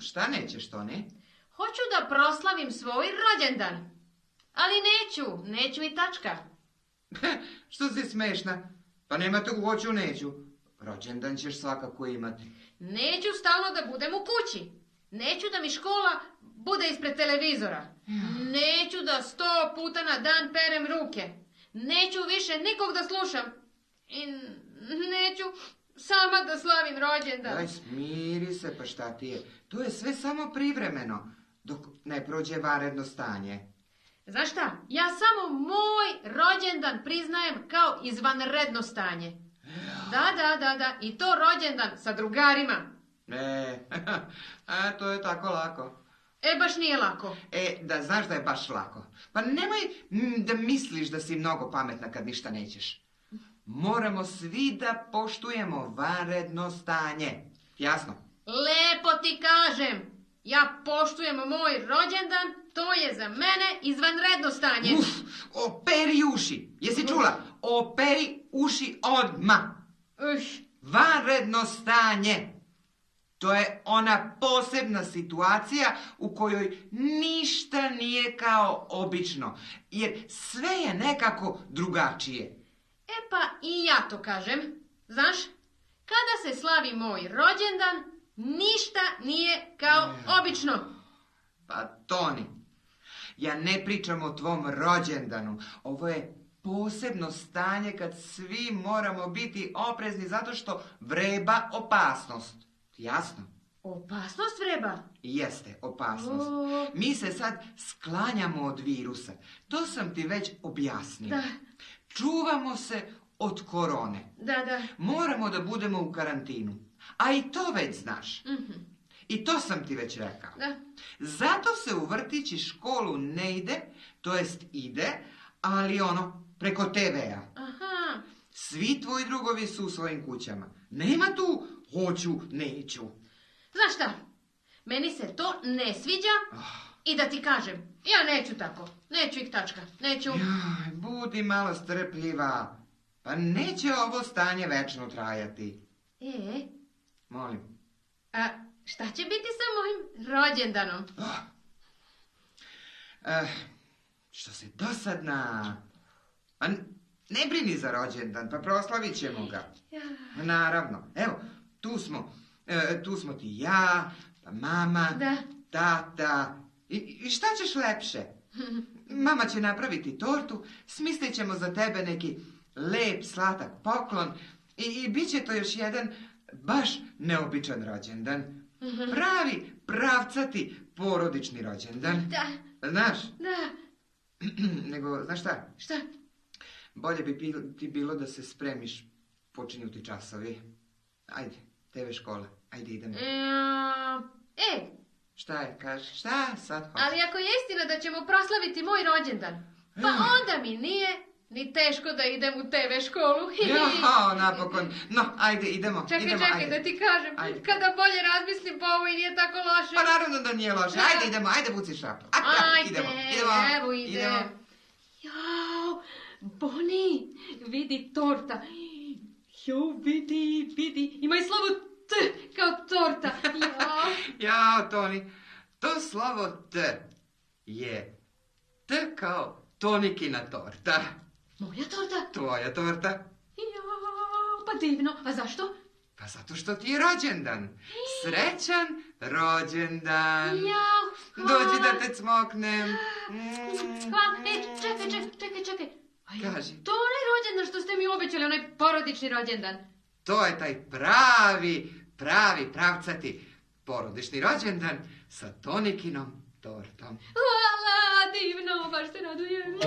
Šta nećeš, Toni? Hoću da proslavim svoj rođendan. Ali neću i tačka. Što si smešna? Pa nema tog hoću, neću. Rođendan ćeš svakako imati. Neću stalno da budem u kući. Neću da mi škola bude ispred televizora. Neću da 100 puta na dan perem ruke. Neću više nikog da slušam. I neću sama da slavim rođendan. Daj, smiri se, pa šta ti je? To je sve samo privremeno, dok ne prođe vanredno stanje. Znaš šta? Ja samo moj rođendan priznajem kao izvanredno stanje. Da. I to rođendan sa drugarima. To je tako lako. Baš nije lako. Da znaš da je baš lako. Pa nemoj da misliš da si mnogo pametna kad ništa nećeš. Moramo svi da poštujemo vanredno stanje. Jasno? Lepo ti kažem. Ja poštujem moj rođendan, to je za mene izvanredno stanje. Operi uši. Jesi čula? Operi uši odmah. Vanredno stanje. To je ona posebna situacija u kojoj ništa nije kao obično. Jer sve je nekako drugačije. Pa i ja to kažem. Znaš, kada se slavi moj rođendan, ništa nije kao obično. Pa Toni, ja ne pričam o tvom rođendanu. Ovo je posebno stanje kad svi moramo biti oprezni zato što vreba opasnost. Jasno? Opasnost vreba? Jeste, opasnost. Mi se sad sklanjamo od virusa. To sam ti već objasnio. Da. Čuvamo se od korone. Da. Moramo da budemo u karantinu. A i to već znaš. I to sam ti već rekao. Da. Zato se u vrtić i školu ne ide, to jest ide, ali preko TV-a. Aha. Svi tvoji drugovi su u svojim kućama. Nema tu hoću, neću. Znaš šta? Meni se to ne sviđa i da ti kažem, ja neću tako. Neću ih tačka. Neću. Jaj, budi malo strpljiva. Pa neće ovo stanje večno trajati. Molim. A šta će biti sa mojim rođendanom? Što si dosadna. Pa ne brini za rođendan, pa proslavit ćemo ga. Naravno. Evo, tu smo ti ja, pa mama, tata. I šta ćeš lepše? Mama će napraviti tortu, smislit ćemo za tebe neki lep, slatak poklon i bit će to još jedan baš neobičan rođendan. Pravi, pravcati, porodični rođendan. Da. Znaš? Da. Nego, znaš šta? Šta? Bolje bi ti bilo da se spremiš, počinju ti časovi. Ajde, TV škola, ajde idemo. Šta je, kaži, šta sad hoćeš? Ali ako je istina da ćemo proslaviti moj rođendan, pa onda mi nije ni teško da idem u TV školu. Napokon. No, ajde, idemo. Čekaj, da ti kažem. Ajde. Kada bolje razmislim, pa ovo i nije tako loše. Pa naravno da nije loše. Ajde, idemo, ajde, buci šapu. Ajde, evo idem. Jao, Boni, vidi torta. Jo, vidi. Ima i slovo T kao torta. Jao, Toni, to slovo T je T kao Tonikina torta. Moja torta? Tvoja torta. Jao, pa divno. A zašto? Pa zato što ti je rođendan. Srećan rođendan. Jao, hvala. Dođi da te cmoknem. Hvala. Čekaj. Kaži. To onaj rođendan što ste mi obećali, onaj porodični rođendan. To je taj pravi, pravcati porodični rođendan sa Tonikinom tortom. Hvala, divno, baš se radujem.